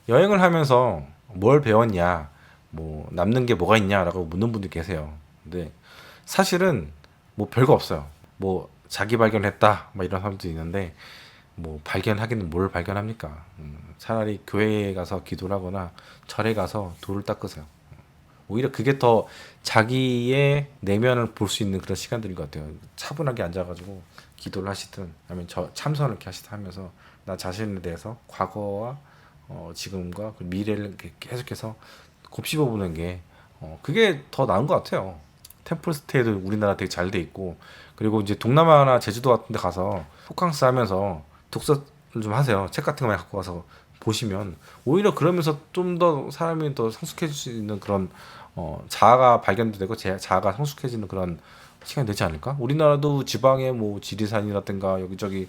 여행을 하면서 뭘 배웠냐, 뭐 남는 게 뭐가 있냐라고 묻는 분들 계세요. 근데 사실은 뭐 별거 없어요. 뭐 자기 발견했다, 막 이런 사람도 있는데 뭐 발견하기는 뭘 발견합니까? 차라리 교회에 가서 기도를 하거나 절에 가서 돌을 닦으세요. 오히려 그게 더 자기의 내면을 볼 수 있는 그런 시간들인 것 같아요. 차분하게 앉아가지고 기도를 하시든 아니면 저 참선을 이렇게 하시든 하면서 나 자신에 대해서 과거와 지금과 그 미래를 이렇게 계속해서 곱씹어 보는 게 그게 더 나은 것 같아요. 템플스테이도 우리나라 되게 잘 돼 있고, 그리고 이제 동남아나 제주도 같은 데 가서 호캉스 하면서 독서를 좀 하세요. 책 같은 거 많이 갖고 와서 보시면 오히려 그러면서 좀 더 사람이 더 성숙해질 수 있는 그런 자아가 발견도 되고 자아가 성숙해지는 그런 시간이 되지 않을까? 우리나라도 지방에 뭐 지리산이라든가 여기저기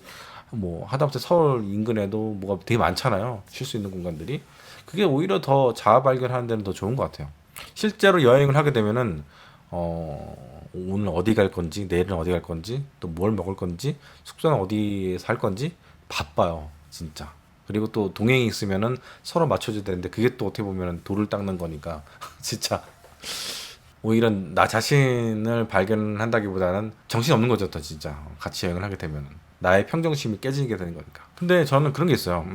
뭐 하다못해 서울 인근에도 뭐가 되게 많잖아요. 쉴 수 있는 공간들이. 그게 오히려 더 자아 발견하는 데는 더 좋은 것 같아요. 실제로 여행을 하게 되면은 오늘 어디 갈 건지, 내일은 어디 갈 건지, 또 뭘 먹을 건지, 숙소는 어디에 살 건지 바빠요, 진짜. 그리고 또 동행이 있으면은 서로 맞춰줘야 되는데 그게 또 어떻게 보면은 돌을 닦는 거니까 진짜 오히려 나 자신을 발견한다기보다는 정신없는 거죠, 더 진짜. 같이 여행을 하게 되면 나의 평정심이 깨지게 되는 거니까. 근데 저는 그런 게 있어요.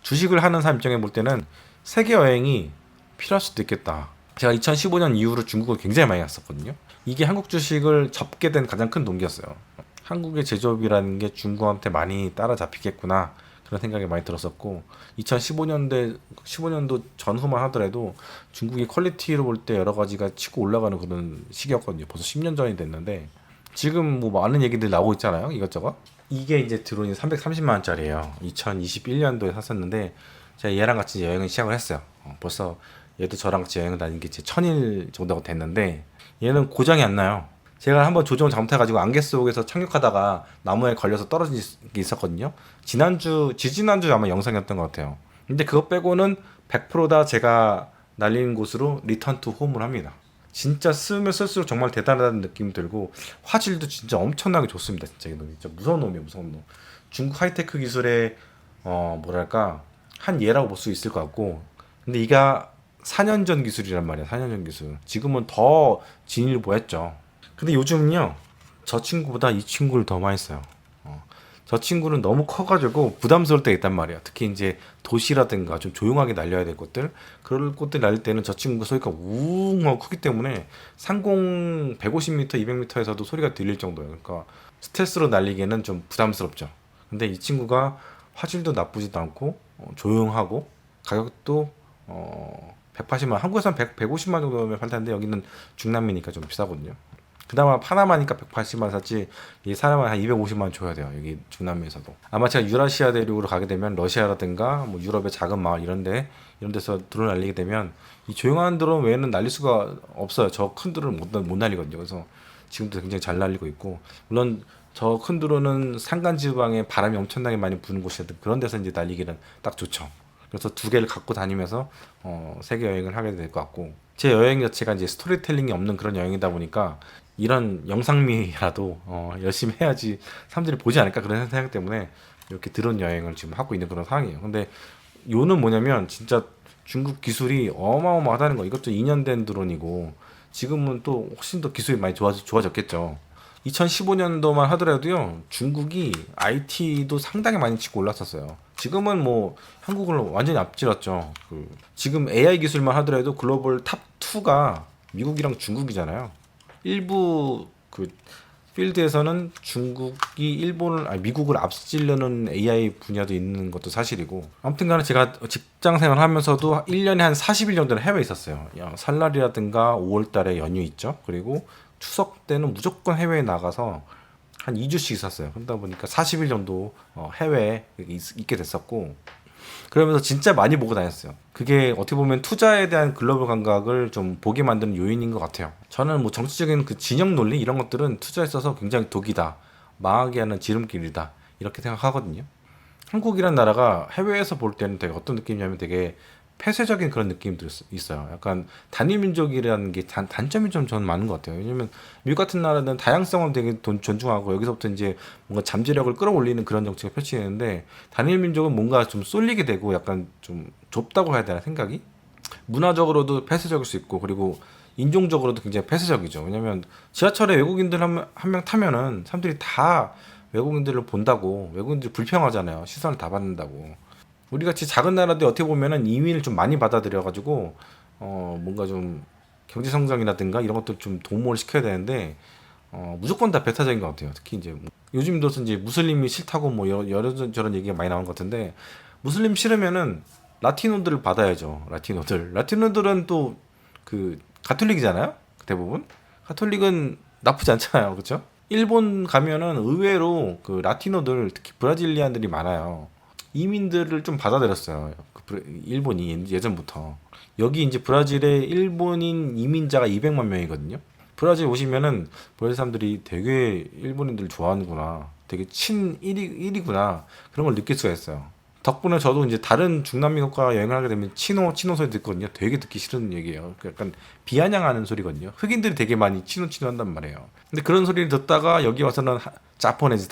주식을 하는 사람 입장에 볼 때는 세계 여행이 필요할 수도 있겠다. 제가 2015년 이후로 중국을 굉장히 많이 갔었거든요. 이게 한국 주식을 접게 된 가장 큰 동기였어요. 한국의 제조업이라는 게 중국한테 많이 따라잡히겠구나, 그런 생각이 많이 들었었고, 15년도 전후만 하더라도 중국의 퀄리티로 볼 때 여러 가지가 치고 올라가는 그런 시기였거든요. 벌써 10년 전이 됐는데 지금 뭐 많은 얘기들 나오고 있잖아요. 이것저것. 이게 이제 드론이 330만 원짜리예요. 2021년도에 샀었는데 제가 얘랑 같이 여행을 시작을 했어요. 벌써 얘도 저랑 같이 여행을 다닌 게 이제 1000일 정도가 됐는데 얘는 고장이 안 나요. 제가 한번 조종을 잘못해가지고 안개 속에서 착륙하다가 나무에 걸려서 떨어진 게 있었거든요. 지지난주 아마 영상이었던 것 같아요. 근데 그거 빼고는 100%다 제가 날린 곳으로 리턴 투 홈을 합니다. 진짜 쓰면 쓸수록 정말 대단하다는 느낌이 들고 화질도 진짜 엄청나게 좋습니다. 진짜 이놈 진짜 무서운 놈이에요, 무서운 놈. 중국 하이테크 기술의 뭐랄까 한 예라고 볼 수 있을 것 같고, 근데 이가 4년 전 기술이란 말이야. 4년 전 기술. 지금은 더 진일보했죠. 근데 요즘은요, 저 친구보다 이 친구를 더 많이 써요. 저 친구는 너무 커가지고 부담스러울 때가 있단 말이야. 특히 이제 도시라든가 좀 조용하게 날려야 될 곳들, 그럴 곳들 날릴 때는 저 친구가 소리가 우웅 하고 크기 때문에 상공 150m, 200m에서도 소리가 들릴 정도예요. 그러니까 스텔스로 날리기에는 좀 부담스럽죠. 근데 이 친구가 화질도 나쁘지도 않고 조용하고 가격도 180만, 한국에서는 150만 정도면 팔 텐데 여기는 중남미니까 좀 비싸거든요. 그나마 파나마니까 180만 샀지, 이 사람은 한 250만 줘야 돼요. 여기 중남미에서도. 아마 제가 유라시아 대륙으로 가게 되면 러시아라든가 뭐 유럽의 작은 마을 이런 데서 드론 날리게 되면 이 조용한 드론 외에는 날릴 수가 없어요. 저 큰 드론을 못 날리거든요. 그래서 지금도 굉장히 잘 날리고 있고, 물론 저 큰 드론은 산간 지방에 바람이 엄청나게 많이 부는 곳이든 그런 데서 이제 날리기는 딱 좋죠. 그래서 두 개를 갖고 다니면서 세계 여행을 하게 될 것 같고, 제 여행 자체가 이제 스토리텔링이 없는 그런 여행이다 보니까 이런 영상미라도 열심히 해야지 사람들이 보지 않을까, 그런 생각 때문에 이렇게 드론 여행을 지금 하고 있는 그런 상황이에요. 근데 요는 뭐냐면 진짜 중국 기술이 어마어마하다는 거. 이것도 2년 된 드론이고 지금은 또 훨씬 더 기술이 많이 좋아졌겠죠. 2015년도만 하더라도요, 중국이 IT도 상당히 많이 치고 올랐었어요. 지금은 뭐 한국을 완전히 앞질렀죠. 지금 AI 기술만 하더라도 글로벌 탑 2가 미국이랑 중국이잖아요. 일부 필드에서는 중국이 미국을 앞지르는 AI 분야도 있는 것도 사실이고, 아무튼간에 제가 직장 생활하면서도 1년에 한 40일 정도는 해외에 있었어요. 설날이라든가 5월달에 연휴 있죠. 그리고 추석 때는 무조건 해외에 나가서 한 2주씩 있었어요. 그러다 보니까 40일 정도 해외에 있게 됐었고, 그러면서 진짜 많이 보고 다녔어요. 그게 어떻게 보면 투자에 대한 글로벌 감각을 좀 보게 만드는 요인인 것 같아요. 저는 뭐 정치적인 그 진영 논리 이런 것들은 투자에 있어서 굉장히 독이다, 망하게 하는 지름길이다, 이렇게 생각하거든요. 한국이란 나라가 해외에서 볼 때는 되게 어떤 느낌이냐면 되게 폐쇄적인 그런 느낌도 있어요. 약간 단일 민족이라는 게 단점이 좀 저는 많은 것 같아요. 왜냐면 미국 같은 나라는 다양성을 되게 존중하고 여기서부터 이제 뭔가 잠재력을 끌어올리는 그런 정책을 펼치는데 단일 민족은 뭔가 좀 쏠리게 되고 약간 좀 좁다고 해야 되나 생각이? 문화적으로도 폐쇄적일 수 있고 그리고 인종적으로도 굉장히 폐쇄적이죠. 왜냐면 지하철에 외국인들 한 명 타면은 사람들이 다 외국인들을 본다고 외국인들이 불평하잖아요. 시선을 다 받는다고. 우리 같이 작은 나라들 어떻게 보면은 이민을 좀 많이 받아들여 가지고 뭔가 좀 경제 성장이라든가 이런 것들 좀 도모를 시켜야 되는데 무조건 다 배타적인 것 같아요. 특히 이제 요즘 들어서 이제 무슬림이 싫다고 뭐 여러 저런 얘기가 많이 나오는 것 같은데 무슬림 싫으면은 라티노들을 받아야죠. 라티노들은 또 그 가톨릭이잖아요. 대부분 가톨릭은 나쁘지 않잖아요. 그렇죠? 일본 가면은 의외로 그 라티노들 특히 브라질리안들이 많아요. 이민들을 좀 받아들였어요. 일본이 예전부터. 여기 이제 브라질에 일본인 이민자가 200만 명이거든요. 브라질 오시면은 브라질 사람들이 되게 일본인들 좋아하는구나. 되게 친 1위구나. 그런 걸 느낄 수가 있어요. 덕분에 저도 이제 다른 중남미 국가 여행을 하게 되면 치노 소리 듣거든요. 되게 듣기 싫은 얘기예요. 약간 비아냥하는 소리거든요. 흑인들이 되게 많이 치노 한단 말이에요. 근데 그런 소리를 듣다가 여기 와서는 자포네즈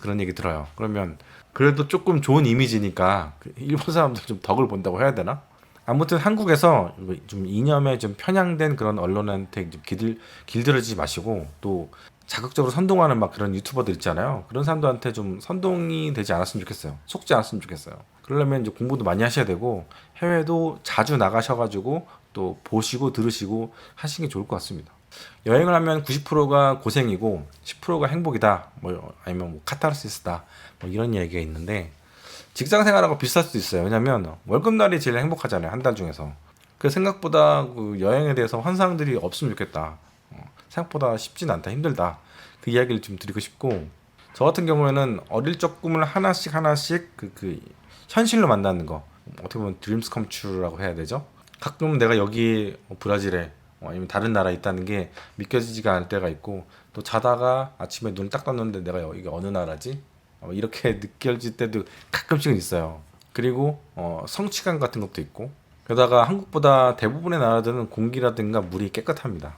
그런 얘기 들어요. 그러면 그래도 조금 좋은 이미지니까 일본 사람들 좀 덕을 본다고 해야 되나? 아무튼 한국에서 좀 이념에 좀 편향된 그런 언론한테 좀 길들여지지 마시고 또 자극적으로 선동하는 막 그런 유튜버들 있잖아요. 그런 사람들한테 좀 선동이 되지 않았으면 좋겠어요. 속지 않았으면 좋겠어요. 그러려면 이제 공부도 많이 하셔야 되고 해외도 자주 나가셔가지고 또 보시고 들으시고 하시는 게 좋을 것 같습니다. 여행을 하면 90%가 고생이고 10%가 행복이다. 뭐 아니면 뭐 카타르시스다. 뭐 이런 얘기가 있는데 직장 생활하고 비슷할 수도 있어요. 왜냐면 월급날이 제일 행복하잖아요. 한 달 중에서. 그 생각보다 그 여행에 대해서 환상들이 없으면 좋겠다. 생각보다 쉽진 않다. 힘들다. 그 이야기를 좀 드리고 싶고 저 같은 경우에는 어릴 적 꿈을 하나씩 그 현실로 만드는 거 어떻게 보면 드림스 컴퓨라고 해야 되죠. 가끔 내가 여기 브라질에 아니면 다른 나라에 있다는 게 믿겨지지가 않을 때가 있고 또 자다가 아침에 눈을 딱 떴는데 내가 여기가 어느 나라지? 이렇게 느껴질 때도 가끔씩은 있어요. 그리고 성취감 같은 것도 있고 게다가 한국보다 대부분의 나라들은 공기라든가 물이 깨끗합니다.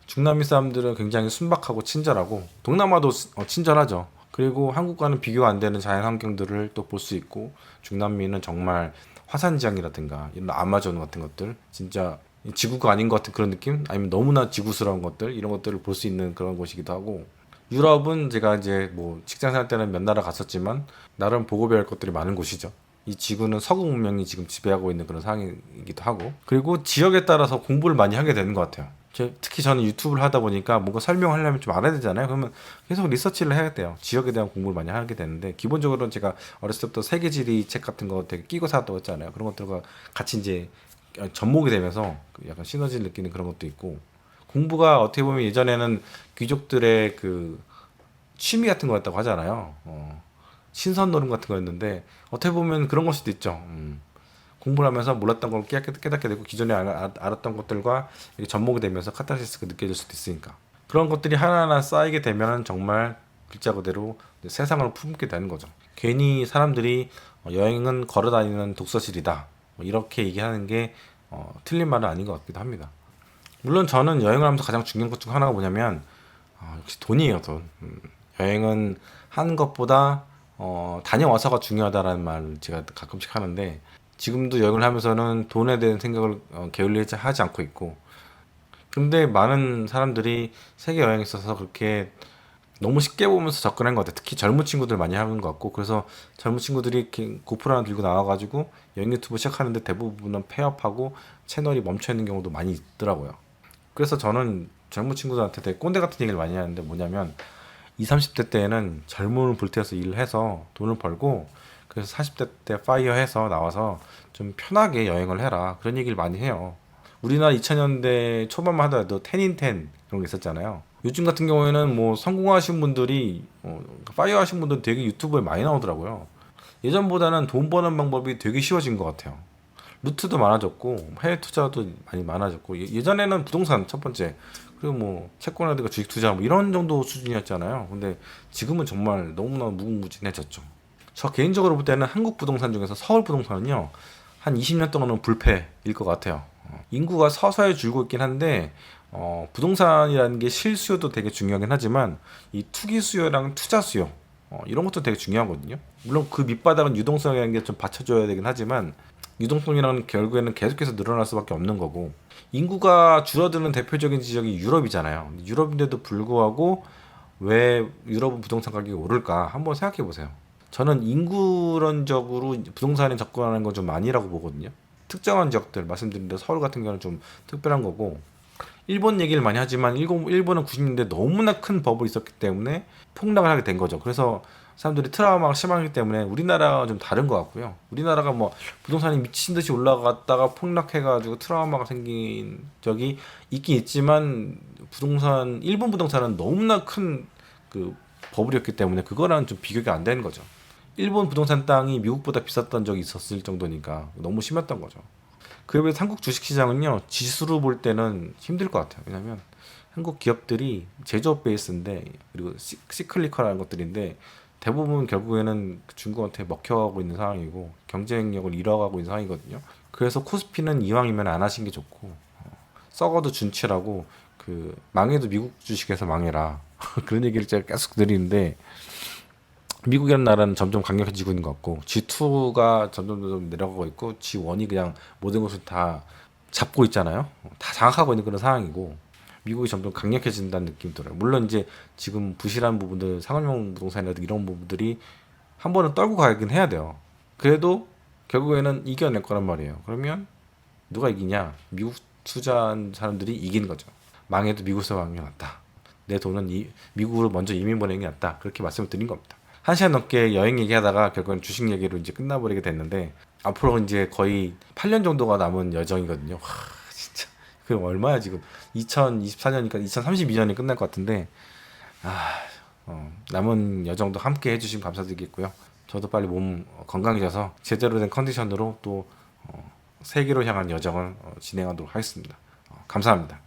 중남미 사람들은 굉장히 순박하고 친절하고 동남아도 친절하죠. 그리고 한국과는 비교가 안 되는 자연 환경들을 또 볼 수 있고 중남미는 정말 화산지형이라든가 이런 아마존 같은 것들 진짜 지구가 아닌 것 같은 그런 느낌? 아니면 너무나 지구스러운 것들 이런 것들을 볼 수 있는 그런 곳이기도 하고 유럽은 제가 이제 뭐 직장생활 때는 몇 나라 갔었지만 나름 보고 배울 것들이 많은 곳이죠. 이 지구는 서구 문명이 지금 지배하고 있는 그런 상황이기도 하고 그리고 지역에 따라서 공부를 많이 하게 되는 것 같아요. 특히 저는 유튜브를 하다 보니까 뭔가 설명하려면 좀 알아야 되잖아요. 그러면 계속 리서치를 해야 돼요. 지역에 대한 공부를 많이 하게 되는데 기본적으로는 제가 어렸을 때부터 세계지리 책 같은 거 되게 끼고 살았다고 했잖아요. 그런 것들과 같이 이제 접목이 되면서 약간 시너지를 느끼는 그런 것도 있고 공부가 어떻게 보면 예전에는 귀족들의 그 취미 같은 거였다고 하잖아요. 신선 노름 같은 거였는데 어떻게 보면 그런 걸 수도 있죠. 공부를 하면서 몰랐던 걸 깨닫게 되고 기존에 알았던 것들과 이렇게 접목이 되면서 카타르시스가 느껴질 수도 있으니까 그런 것들이 하나하나 쌓이게 되면 정말 글자 그대로 세상을 품게 되는 거죠. 괜히 사람들이 여행은 걸어다니는 독서실이다 뭐 이렇게 얘기하는 게 틀린 말은 아닌 것 같기도 합니다. 물론 저는 여행을 하면서 가장 중요한 것 중 하나가 뭐냐면 역시 돈이에요. 돈. 여행은 하는 것보다 다녀와서가 중요하다라는 말을 제가 가끔씩 하는데 지금도 여행을 하면서는 돈에 대한 생각을 게을리하지 하지 않고 있고 근데 많은 사람들이 세계 여행에 있어서 그렇게 너무 쉽게 보면서 접근한 것 같아요. 특히 젊은 친구들 많이 하는 것 같고 그래서 젊은 친구들이 이렇게 고프로 하나 들고 나와가지고 여행 유튜브 시작하는데 대부분은 폐업하고 채널이 멈춰 있는 경우도 많이 있더라고요. 그래서 저는 젊은 친구들한테 되게 꼰대 같은 얘기를 많이 하는데 뭐냐면 20, 30대 때에는 젊음을 불태워서 일을 해서 돈을 벌고 그래서 40대 때 파이어해서 나와서 좀 편하게 여행을 해라 그런 얘기를 많이 해요. 우리나라 2000년대 초반만 하더라도 10in10 그런 게 있었잖아요. 요즘 같은 경우에는 뭐 성공하신 분들이 파이어 하신 분들 되게 유튜브에 많이 나오더라고요. 예전보다는 돈 버는 방법이 되게 쉬워진 것 같아요. 루트도 많아졌고 해외 투자도 많이 많아졌고 예전에는 부동산 첫 번째 그리고 뭐 채권이라든가 주식 투자 뭐 이런 정도 수준이었잖아요. 근데 지금은 정말 너무나 무궁무진해졌죠. 저 개인적으로 볼 때는 한국 부동산 중에서 서울 부동산은요 한 20년 동안은 불패일 것 같아요. 인구가 서서히 줄고 있긴 한데 부동산이라는 게 실수요도 되게 중요하긴 하지만 이 투기 수요랑 투자 수요 이런 것도 되게 중요하거든요. 물론 그 밑바닥은 유동성이라는 게 좀 받쳐줘야 되긴 하지만 유동성이라는 결국에는 계속해서 늘어날 수밖에 없는 거고 인구가 줄어드는 대표적인 지역이 유럽이잖아요. 유럽인데도 불구하고 왜 유럽은 부동산 가격이 오를까 한번 생각해 보세요. 저는 인구론적으로 부동산에 접근하는 건 좀 아니라고 보거든요. 특정한 지역들 말씀드린 대로 서울 같은 경우는 좀 특별한 거고 일본 얘기를 많이 하지만 일본은 90년대 너무나 큰 버블이 있었기 때문에 폭락을 하게 된 거죠. 그래서 사람들이 트라우마가 심하기 때문에 우리나라가 좀 다른 것 같고요. 우리나라가 뭐 부동산이 미친 듯이 올라갔다가 폭락해가지고 트라우마가 생긴 적이 있긴 있지만 일본 부동산은 너무나 큰 그 버블이었기 때문에 그거랑 좀 비교가 안 되는 거죠. 일본 부동산 땅이 미국보다 비쌌던 적이 있었을 정도니까 너무 심했던 거죠. 그에 비해 한국 주식시장은요 지수로 볼 때는 힘들 것 같아요. 왜냐하면 한국 기업들이 제조업 베이스인데 그리고 시클리컬한 것들인데 대부분 결국에는 중국한테 먹혀가고 있는 상황이고 경쟁력을 잃어가고 있는 상황이거든요. 그래서 코스피는 이왕이면 안 하신 게 좋고 썩어도 준치라고 그 망해도 미국 주식에서 망해라 그런 얘기를 제가 계속 드리는데 미국이라는 나라는 점점 강력해지고 있는 것 같고 G2가 점점 내려가고 있고 G1이 그냥 모든 것을 다 잡고 있잖아요. 다 장악하고 있는 그런 상황이고 미국이 점점 강력해진다는 느낌이 들어요. 물론 이제 지금 부실한 부분들 상업용 부동산이라든지 이런 부분들이 한 번은 떨고 가긴 해야 돼요. 그래도 결국에는 이겨낼 거란 말이에요. 그러면 누가 이기냐? 미국 투자한 사람들이 이기는 거죠. 망해도 미국에서 망하는 게 낫다. 내 돈은 미국으로 먼저 이민 보내는 게 낫다. 그렇게 말씀을 드린 겁니다. 1시간 넘게 여행 얘기하다가 결국은 주식 얘기로 이제 끝나버리게 됐는데 앞으로 이제 거의 8년 정도가 남은 여정이거든요. 와, 진짜 그럼 얼마야 지금 2024년이니까 2032년이 끝날 것 같은데 남은 여정도 함께 해주시면 감사드리겠고요. 저도 빨리 몸 건강해져서 제대로 된 컨디션으로 또 세계로 향한 여정을 진행하도록 하겠습니다. 감사합니다.